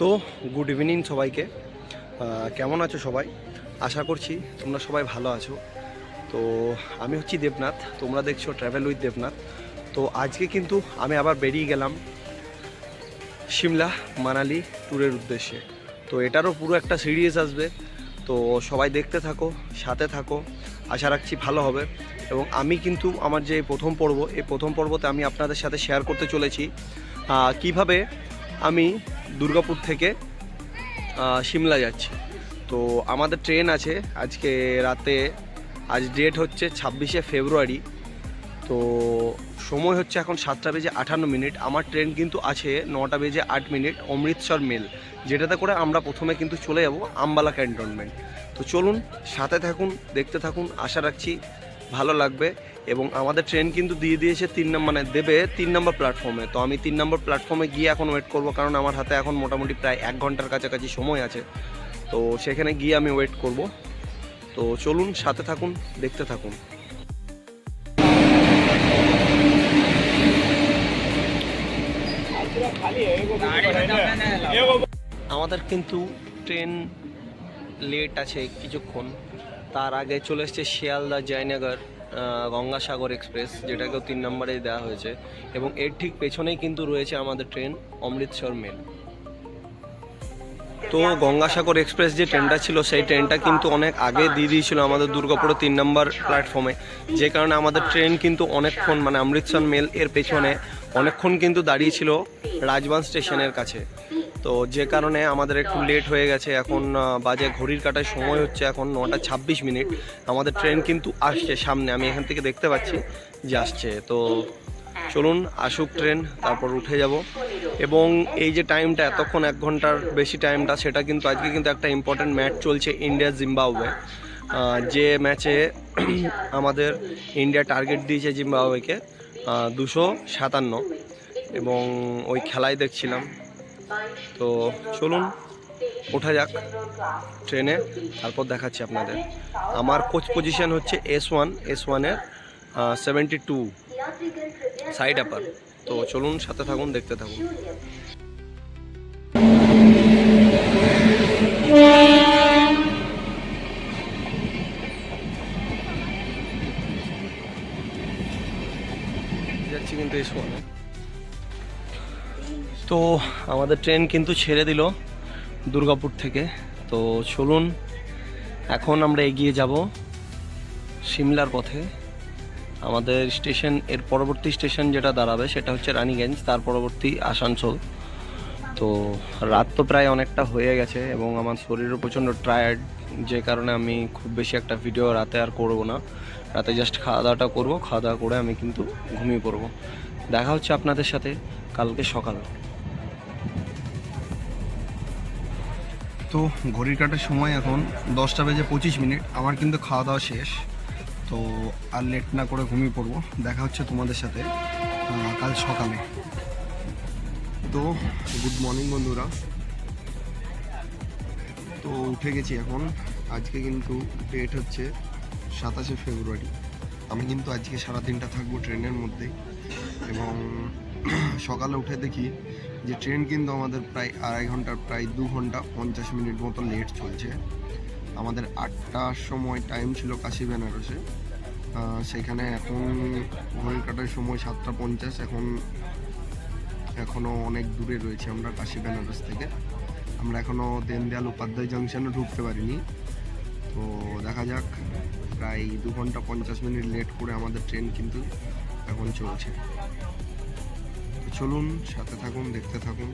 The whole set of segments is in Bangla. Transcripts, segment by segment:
তো গুড ইভিনিং সবাইকে। কেমন আছো সবাই? আশা করছি তোমরা সবাই ভালো আছো। তো আমি হচ্ছি দেবনাথ, তোমরা দেখছো ট্রাভেল উইথ দেবনাথ। তো আজকে কিন্তু আমি আবার বেরিয়ে গেলাম সিমলা মানালি ট্যুরের উদ্দেশ্যে। তো এটারও পুরো একটা সিরিজ আসবে, তো সবাই দেখতে থাকো, সাথে থাকো, আশা রাখছি ভালো হবে। এবং আমি কিন্তু আমার যে প্রথম পর্ব, এই প্রথম পর্বতে আমি আপনাদের সাথে শেয়ার করতে চলেছি কিভাবে আমি দুর্গাপুর থেকে সিমলা যাচ্ছি। তো আমাদের ট্রেন আছে আজকে রাতে, আজ ডেট হচ্ছে 26শে ফেব্রুয়ারি। তো সময় হচ্ছে এখন 7:58। আমার ট্রেন কিন্তু আছে 9:08 অমৃতসর মেল, যেটাতে করে আমরা প্রথমে কিন্তু চলে যাব আম্বালা ক্যান্টনমেন্ট। তো চলুন সাথে থাকুন, দেখতে থাকুন, আশা রাখছি ভালো লাগবে। এবং আমাদের ট্রেন কিন্তু দিয়ে দিয়েছে দেবে 3 নম্বর প্ল্যাটফর্মে। তো আমি 3 নম্বর প্ল্যাটফর্মে গিয়ে এখন ওয়েট করব, কারণ আমার হাতে এখন মোটামুটি প্রায় 1 ঘন্টার কাছাকাছি সময় আছে। তো সেখানে গিয়ে আমি ওয়েট করব। তো চলুন সাথে থাকুন, দেখতে থাকুন। আমাদের কিন্তু ট্রেন লেট আছে কিছুক্ষণ। তার আগে চলে এসছে শিয়ালদা জয়নগর গঙ্গাসাগর এক্সপ্রেস, যেটাকেও 3 নম্বরে দেওয়া হয়েছে। এবং এর ঠিক পেছনেই কিন্তু রয়েছে আমাদের ট্রেন অমৃতসর মেল। তো গঙ্গাসাগর এক্সপ্রেস যে ট্রেনটা ছিল, সেই ট্রেনটা কিন্তু অনেক আগে দিয়ে দিয়েছিল আমাদের দুর্গাপুরে 3 নম্বর প্ল্যাটফর্মে। যে কারণে আমাদের ট্রেন কিন্তু অনেকক্ষণ অমৃতসর মেল এর পেছনে অনেকক্ষণ কিন্তু দাঁড়িয়েছিল রাজবাঁধ স্টেশনের কাছে। তো যে কারণে আমাদের একটু লেট হয়ে গেছে। এখন বাজে ঘড়ির কাটায় সময় হচ্ছে এখন 9:26। আমাদের ট্রেন কিন্তু আসছে সামনে, আমি এখান থেকে দেখতে পাচ্ছি যে আসছে। তো চলুন আসুক ট্রেন, তারপর উঠে যাব। এবং এই যে টাইমটা এতক্ষণ 1 ঘন্টার বেশি টাইমটা, সেটা কিন্তু আজকে কিন্তু একটা ইম্পর্টেন্ট ম্যাচ চলছে ইন্ডিয়া জিম্বাবুয়ে। যে ম্যাচে আমাদের ইন্ডিয়া টার্গেট দিয়েছে জিম্বাবুয়েকে 257। এবং ওই খেলাই দেখছিলাম। তো চলুন ওঠা যাক ট্রেনে, তারপর দেখাচ্ছি আপনাদের। আমার কোচ পজিশন হচ্ছে S1 এর 72 সাইড আপার। তো চলুন সাথে থাকুন, দেখতে থাকুন। যাচ্ছি কিন্তু S1-এ। তো আমাদের ট্রেন কিন্তু ছেড়ে দিল দুর্গাপুর থেকে। তো চলুন এখন আমরা এগিয়ে যাব সিমলার পথে। আমাদের স্টেশন, এর পরবর্তী স্টেশন যেটা দাঁড়াবে সেটা হচ্ছে রানীগঞ্জ, তার পরবর্তী আসানসোল। তো রাত তো প্রায় অনেকটা হয়ে গেছে এবং আমার শরীরও প্রচণ্ড টায়ার্ড, যে কারণে আমি খুব বেশি একটা ভিডিও রাতে আর করব না। রাতে জাস্ট খাওয়া দাওয়াটা করবো, খাওয়া দাওয়া করে আমি কিন্তু ঘুমিয়ে পড়বো। দেখা হচ্ছে আপনাদের সাথে কালকে সকাল। তো ঘড়ির কাটার সময় এখন 10:25। আমার কিন্তু খাওয়া দাওয়া শেষ। তো আর লেট না করে ঘুমিয়ে পড়বো। দেখা হচ্ছে তোমাদের সাথে কাল সকালে। তো গুড মর্নিং বন্ধুরা। তো উঠে গেছি এখন। আজকে কিন্তু ডেট হচ্ছে 27শে ফেব্রুয়ারি। আমি কিন্তু আজকে সারাদিনটা থাকবো ট্রেনের মধ্যেই। এবং সকালে উঠে দেখি যে ট্রেন কিন্তু আমাদের প্রায় 2.5 ঘন্টার, প্রায় 2 ঘন্টা 50 মিনিট মতো লেট চলছে। আমাদের 8টার সময় টাইম ছিল কাশি বেনারসে, সেখানে এখন ঘড়ির কাটার সময় 7:50। এখনও অনেক দূরে রয়েছে আমরা কাশি বেনারস থেকে। আমরা এখনও দীনদয়াল উপাধ্যায় জাংশনে ঢুকতে পারিনি। তো দেখা যাক, প্রায় 2 ঘন্টা 50 মিনিট লেট করে আমাদের ট্রেন কিন্তু এখন চলছে। চলুন সাথে থাকুন, দেখতে থাকুন।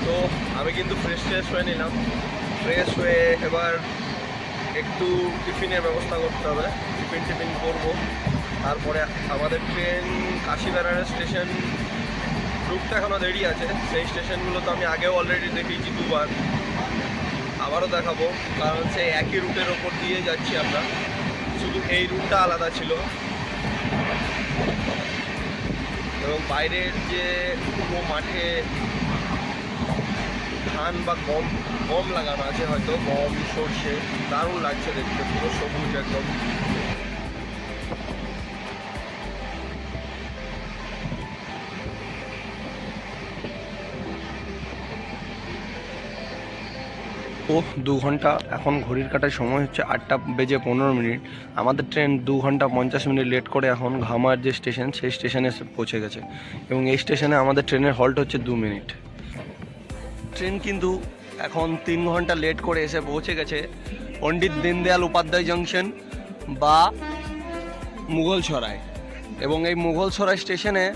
তো আমি কিন্তু ফ্রেশ হয়ে নিলাম। ফ্রেশ হয়ে এবার একটু টিফিনের ব্যবস্থা করতে হবে, টিফিন করবো। তারপরে আমাদের ট্রেন কাশি বেনারস স্টেশন ঢুকতে এখনও দেরি আছে। সেই স্টেশনগুলো তো আমি আগেও অলরেডি দেখিয়েছি 2বার, আবারও দেখাবো, কারণ সেই একই রুটের ওপর দিয়ে যাচ্ছি আমরা, শুধু এই রুটটা আলাদা ছিল। এবং বাইরের যে পুরো মাঠে ধান বা গম লাগানো আছে, হয়তো গম সর্ষে, দারুণ লাগছে দেখতে, পুরো সবুজ একদম। ও 2 ঘন্টা, এখন ঘড়ির কাটার সময় হচ্ছে 8:15। আমাদের ট্রেন 2 ঘন্টা 50 মিনিট লেট করে এখন ঘামার যে স্টেশন, সেই স্টেশনে এসে পৌঁছে গেছে এবং এই স্টেশনে আমাদের ট্রেনের হল্ট হচ্ছে 2 মিনিট। ট্রেন কিন্তু এখন 3 ঘন্টা লেট করে এসে পৌঁছে গেছে পণ্ডিত দীনদয়াল উপাধ্যায় জংশন বা মুঘলসরাই। এবং এই মুঘলসরাই স্টেশনে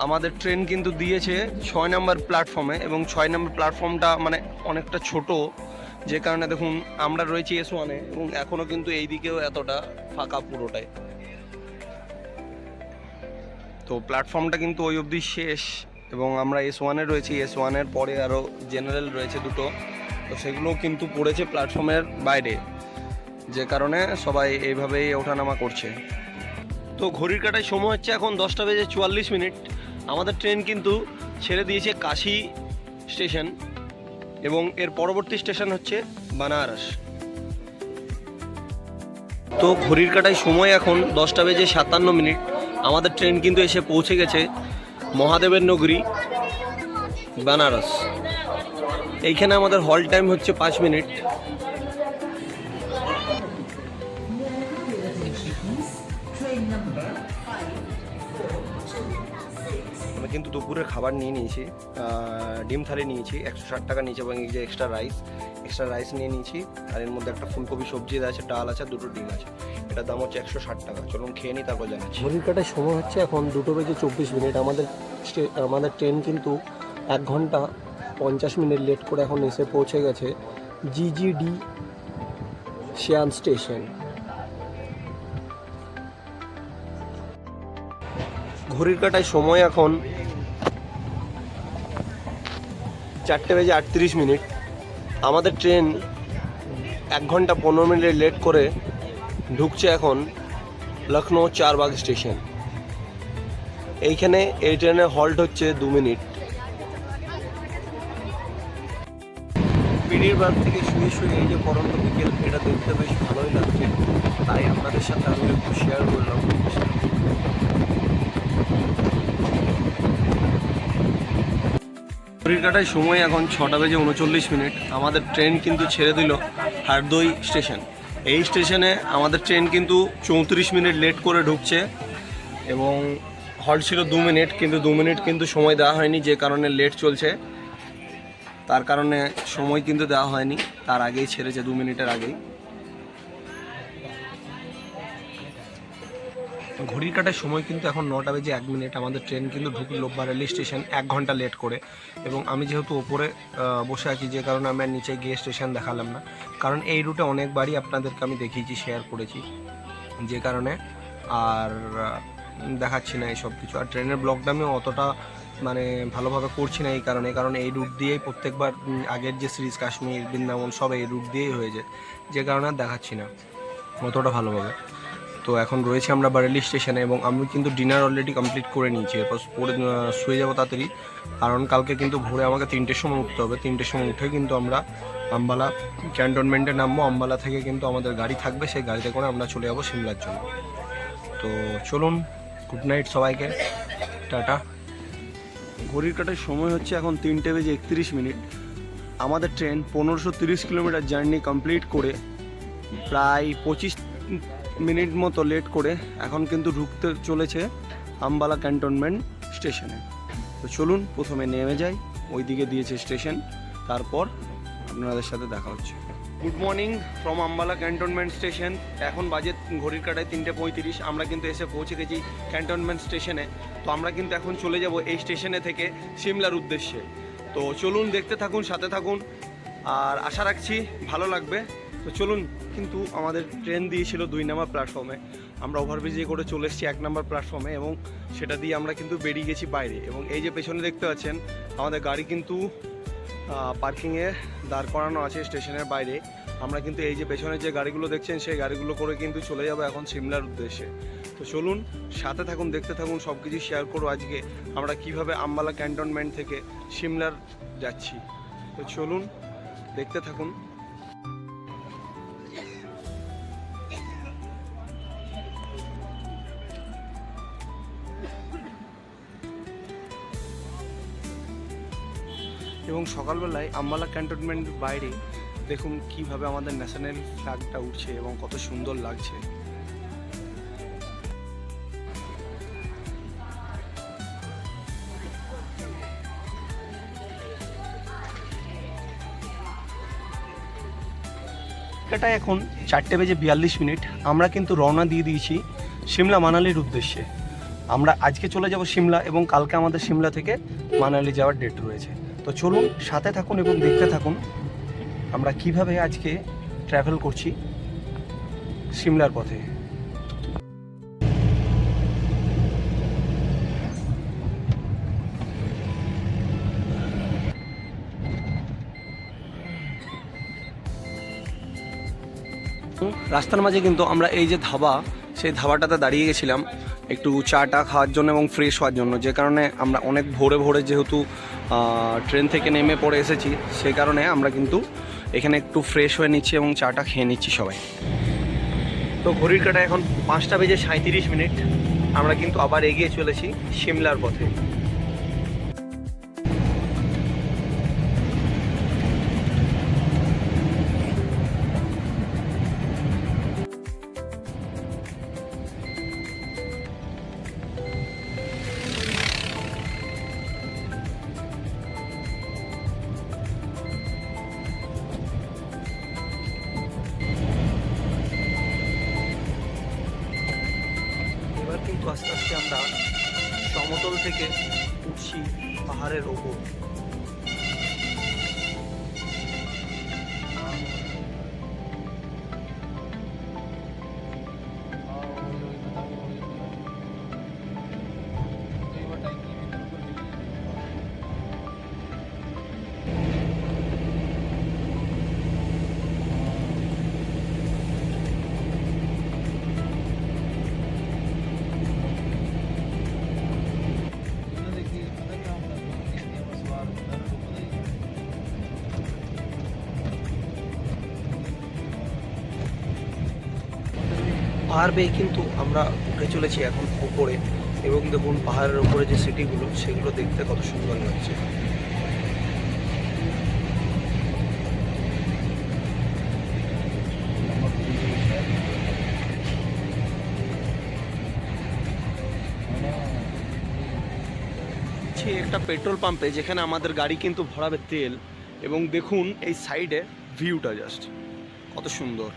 আমাদের ট্রেন কিন্তু দিয়েছে 6 নম্বর প্ল্যাটফর্মে, এবং 6 নম্বর প্ল্যাটফর্মটা মানে অনেকটা ছোট, যে কারণে দেখুন আমরা রয়েছি S1-এ এবং এখনও কিন্তু এই দিকেও এতটা ফাঁকা পুরোটাই। তো প্ল্যাটফর্মটা কিন্তু ওই অবধি শেষ এবং আমরা S1-এ রয়েছি। S1-এর পরে আরও জেনারেল রয়েছে দুটো, তো সেগুলোও কিন্তু পড়েছে প্ল্যাটফর্মের বাইরে, যে কারণে সবাই এইভাবেই ওঠানামা করছে। তো ঘড়ির কাটায় সময় হচ্ছে এখন 10:44। আমাদের ট্রেন কিন্তু ছেড়ে দিয়েছে কাশী স্টেশন এবং এর পরবর্তী স্টেশন হচ্ছে বানারস। তো ঘড়ির কাটায় সময় এখন 10:57। আমাদের ট্রেন কিন্তু এসে পৌঁছে গেছে মহাদেবের নগরী বানারস। এইখানে আমাদের হল্ট টাইম হচ্ছে 5 মিনিট। আমি কিন্তু দুপুরের খাবার নিয়ে নিয়েছি, ডিম থালি নিয়েছি, 160 টাকা নিয়েছি, এবং এই যে এক্সট্রা রাইস নিয়ে নিয়েছি, আর এর মধ্যে একটা ফুলকপি সবজি আছে, ডাল আছে, দুটো ডিম আছে। এটার দাম হচ্ছে 160 টাকা। চলুন খেয়ে নিই, তারপর জানাচ্ছি। ঘড়ির কাটার সময় হচ্ছে এখন 2:24। আমাদের ট্রেন কিন্তু 1 ঘন্টা 50 মিনিট লেট করে এখন এসে পৌঁছে গেছে GGD শিয়ান স্টেশন। ঘড়ির কাটায় সময় এখন 4:38। আমাদের ট্রেন 1 ঘন্টা 15 মিনিট লেট করে ঢুকছে এখন লখনৌ চারবাগ স্টেশন। এইখানে এই ট্রেনের হল্ট হচ্ছে 2 মিনিট। পিড়ির বাগ থেকে শুয়ে এই যে পরন্ত বিকেল, এটা দেখতে বেশ ভালোই লাগছে, তাই আপনাদের সাথে আমি একটু শেয়ার করলাম। ঘড়ির কাটায় সময় এখন 6:39। আমাদের ট্রেন কিন্তু ছেড়ে দিল হারদই স্টেশন। এই স্টেশনে আমাদের ট্রেন কিন্তু 34 মিনিট লেট করে ঢুকছে এবং হল্ট ছিল 2 মিনিট, কিন্তু 2 মিনিট কিন্তু সময় দেওয়া হয়নি, যে কারণে লেট চলছে, তার কারণে সময় কিন্তু দেওয়া হয়নি, তার আগেই ছেড়েছে 2 মিনিটের আগেই। ঘড়ির কাটার সময় কিন্তু এখন 9:01। আমাদের ট্রেন কিন্তু ঢুকলো বারেলি স্টেশন 1 ঘন্টা লেট করে, এবং আমি যেহেতু ওপরে বসে আছি, যে কারণে আমি আর নিচে গিয়ে স্টেশন দেখালাম না, কারণ এই রুটে অনেকবারই আপনাদেরকে আমি দেখিয়েছি, শেয়ার করেছি, যে কারণে আর দেখাচ্ছি না এইসব কিছু। আর ট্রেনের ব্লগটা আমি অতটা মানে ভালোভাবে করছি না এই কারণ এই রুট দিয়েই প্রত্যেকবার আগের যে সিরিজ কাশ্মীর, বৃন্দাবন সব এই রুট দিয়েই হয়ে যায়, যে কারণে আর দেখাচ্ছি না অতটা ভালোভাবে। তো এখন রয়েছে আমরা বারেলি স্টেশনে, এবং আমি কিন্তু ডিনার অলরেডি কমপ্লিট করে নিয়েছি, এরপর শুয়ে যাবো তাড়াতাড়ি, কারণ কালকে কিন্তু ভোরে আমাকে 3টের সময় উঠতে হবে। 3টের সময় উঠে কিন্তু আমরা আম্বালা ক্যান্টনমেন্টে নামবো। আম্বালা থেকে কিন্তু আমাদের গাড়ি থাকবে, সেই গাড়িতে করে আমরা চলে যাবো সিমলার জন্য। তো চলুন, গুড নাইট সবাইকে, টাটা। ঘড়ির কাটার সময় হচ্ছে এখন 3:31। আমাদের ট্রেন 1530 কিলোমিটার জার্নি কমপ্লিট করে প্রায় 25 মিনিট মতো লেট করে এখন কিন্তু ঢুকতে চলেছে আম্বালা ক্যান্টনমেন্ট স্টেশনে। তো চলুন প্রথমে নেমে যাই, ওইদিকে দিয়েছে স্টেশন, তারপর আপনাদের সাথে দেখা হচ্ছে। Good morning from Ambala cantonment station. এখন বাজে ঘড়ির কাটায় 3:35। আমরা কিন্তু এসে পৌঁছে গেছি ক্যান্টনমেন্ট স্টেশনে। তো আমরা কিন্তু এখন চলে যাব এই স্টেশনে থেকে সিমলার উদ্দেশ্যে। তো চলুন, দেখতে থাকুন, সাথে থাকুন, আর আশা রাখছি ভালো লাগবে। তো চলুন, কিন্তু আমাদের ট্রেন দিয়েছিল 2 নম্বর প্ল্যাটফর্মে, আমরা ওভারব্রিজে করে চলে এসেছি 1 নম্বর প্ল্যাটফর্মে, এবং সেটা দিয়ে আমরা কিন্তু বেরিয়ে গেছি বাইরে। এবং এই যে পেছনে দেখতে পাচ্ছেন আমাদের গাড়ি কিন্তু পার্কিংয়ে দাঁড় করানো আছে স্টেশনের বাইরে। আমরা কিন্তু এই যে পেছনে যে গাড়িগুলো দেখছেন সেই গাড়িগুলো করে কিন্তু চলে যাবো এখন সিমলার উদ্দেশ্যে। তো চলুন সাথে থাকুন, দেখতে থাকুন, সব কিছু শেয়ার করবো আজকে আমরা কিভাবে আম্বালা ক্যান্টনমেন্ট থেকে সিমলার যাচ্ছি। তো চলুন দেখতে থাকুন। এবং সকালবেলায় আম্বালা ক্যান্টনমেন্টের বাইরে দেখুন কিভাবে আমাদের ন্যাশনাল ফ্ল্যাগটা উঠছে এবং কত সুন্দর লাগছে। এটা এখন 4:42। আমরা কিন্তু রওনা দিয়ে দিয়েছি সিমলা মানালির উদ্দেশ্যে। আমরা আজকে চলে যাব সিমলা এবং কালকে আমাদের সিমলা থেকে মানালি যাওয়ার ডেট রয়েছে। তো চলুন সাথে থাকুন এবং দেখতে থাকুন আমরা কিভাবে আজকে ট্রাভেল করছি সিমলার পথে। রাস্তার মাঝে কিন্তু আমরা এই যে ধাবা, সেই ধাবাটাতে দাঁড়িয়ে গেছিলাম একটু চাটা খাওয়ার জন্য এবং ফ্রেশ হওয়ার জন্য, যে কারণে আমরা অনেক ভোরে ভোরে যেহেতু ট্রেন থেকে নেমে পড়ে এসেছি সেই কারণে আমরা কিন্তু এখানে একটু ফ্রেশ হয়ে নিচ্ছি এবং চাটা খেয়ে নিচ্ছি সবাই। তো ঘড়ির কাঁটা এখন 5:37। আমরা কিন্তু আবার এগিয়ে চলেছি সিমলার পথে। কিন্তু আস্তে আস্তে আমরা সমতল থেকে উঠছি পাহাড়ের ওপর। পাহাড় বেয়ে কিন্তু আমরা উঠে চলেছি এখন উপরে, এবং দেখুন পাহাড়ের উপরে যে সিটিগুলো সেগুলো দেখতে কত সুন্দর লাগছে। একটা পেট্রোল পাম্পে যেখানে আমাদের গাড়ি কিন্তু ভরাবে তেল, এবং দেখুন এই সাইডে ভিউটা জাস্ট কত সুন্দর।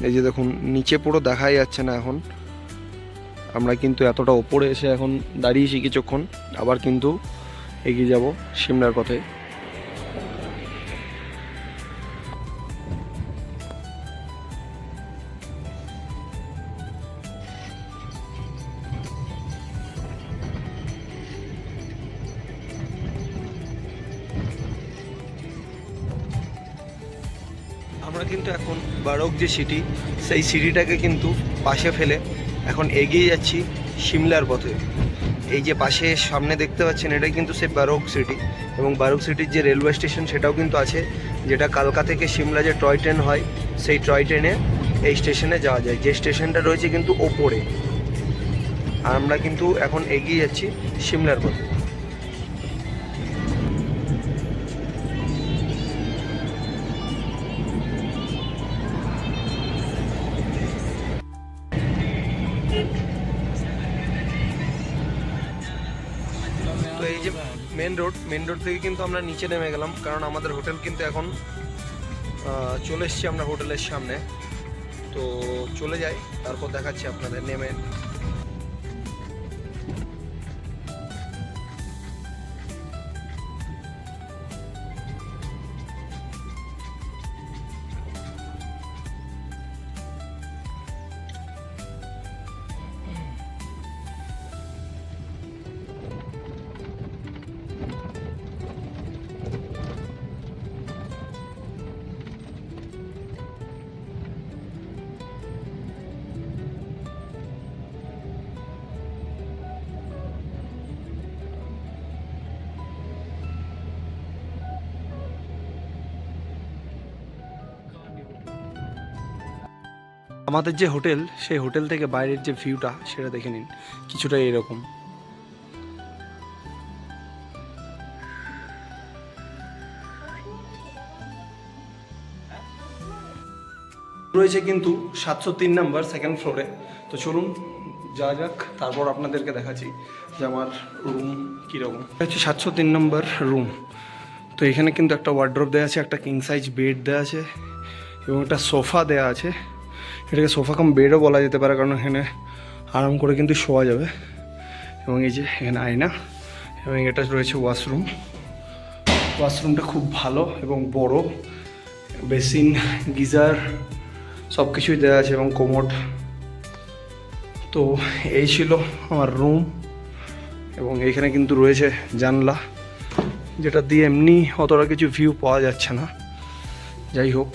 এই যে দেখুন নিচে পুরো দেখাই যাচ্ছে না এখন। আমরা কিন্তু এতটা ওপরে এসে এখন দাঁড়িয়েছি কিছুক্ষণ, আবার কিন্তু এগিয়ে যাব সিমলার পথে। আমরা কিন্তু এখন বারক যে সিটি, সেই সিটিটাকে কিন্তু পাশে ফেলে এখন এগিয়ে যাচ্ছি সিমলার পথে। এই যে পাশে সামনে দেখতে পাচ্ছেন এটাই কিন্তু সেই বারক সিটি, এবং বারুক সিটির যে রেলওয়ে স্টেশন সেটাও কিন্তু আছে, যেটা কালকা থেকে সিমলা যে টয় ট্রেন হয় সেই টয় ট্রেনে এই স্টেশনে যাওয়া যায়, যে স্টেশনটা রয়েছে কিন্তু ওপরে। আর আমরা কিন্তু এখন এগিয়ে যাচ্ছি সিমলার পথে। তো এই যে মেন রোড থেকে কিন্তু আমরা নিচে নেমে গেলাম, কারণ আমাদের হোটেল কিন্তু এখন চলে এসেছি আমরা হোটেলের সামনে। তো চলে যাই, তারপর দেখাচ্ছি আপনাদের নেমে। আমাদের যে হোটেল, সেই হোটেল থেকে বাইরের যে ভিউটা সেটা দেখে নিন, কিছুটা এরকম। রয়েছে কিন্তু 703 নাম্বার সেকেন্ড ফ্লোরে। তো চলুন যা যাক, তারপর আপনাদেরকে দেখাচ্ছি যে আমার রুম কীরকম। হচ্ছে 703 নম্বর রুম। তো এখানে কিন্তু একটা ওয়ার্ড্রপ দেওয়া আছে, একটা কিং সাইজ বেড দেওয়া আছে এবং একটা সোফা দেওয়া আছে। এটাকে সোফা কাম বেডও বলা যেতে পারে, কারণ এখানে আরাম করে কিন্তু শোয়া যাবে। এবং এই যে এখানে আয়না, এবং এটা রয়েছে ওয়াশরুম। ওয়াশরুমটা খুব ভালো এবং বড়, বেসিন, গিজার সব কিছুই দেওয়া আছে এবং কোমোড। তো এই ছিল আমার রুম, এবং এইখানে কিন্তু রয়েছে জানলা, যেটা দিয়ে এমনি অতটা কিছু ভিউ পাওয়া যাচ্ছে না। যাই হোক,